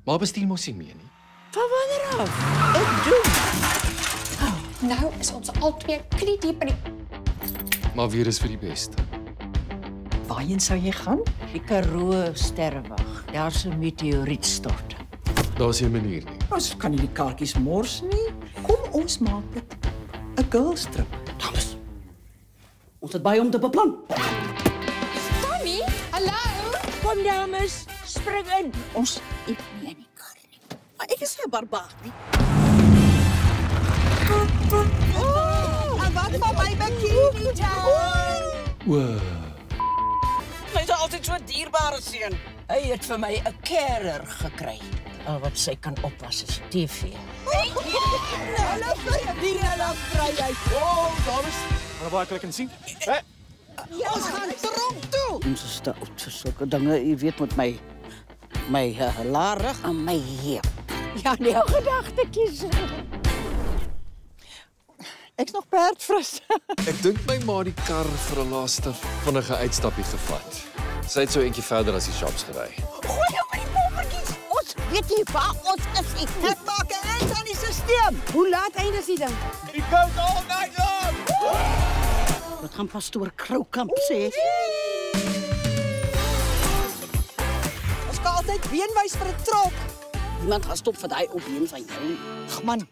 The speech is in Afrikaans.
Maar bestuur mos nie meer nie. Van wanneer af? Ek doen. Nou is ons albei knie-diep in die... Maar weer is vir die beste. Waarheen sou jy gaan? Die Karoo sterrewag. Daar's 'n meteorietstort. Daar's nie 'n manier nie. Ons kan nie die kaartjies mors nie. Kom ons maak dit 'n girls trip. Dames, ons het baie om te beplan. Tannie, hallo? Kom dames, spring in. Ons eet nie in die kar nie. Maar ek is nie 'n barbaar nie. En wat van my bikini town? Wow. Hy's altyd so 'n dierbare seun. Hy het vir my 'n carer gekry. Al wat sy kan opwas is TV. Hulle vry hy. Dames, waar kan ek kan sien? Ons gaan tronk toe. Ons is te oud vir sulke dinge, jy weet, met my larig en my heup. Ja, nee, gedagtetjies. Ek's nog perdfris. Ek dink my ma het die kar vir 'n laaste vinnige uitstappie gevat. Sy het so eentjie verder as die shops gery. Gooi nou maar die pompertjies. Ons weet nie waar ons is nie. Dit maak 'n eind aan die stelsel. Hoe laat eindig die ding? It goes all night long! Wat gaan pastoor Kroukamp sê? Ons kan altyd beenwys vir 'n trok. Niemand gaan stop vir daai opneem van jou. Ag man,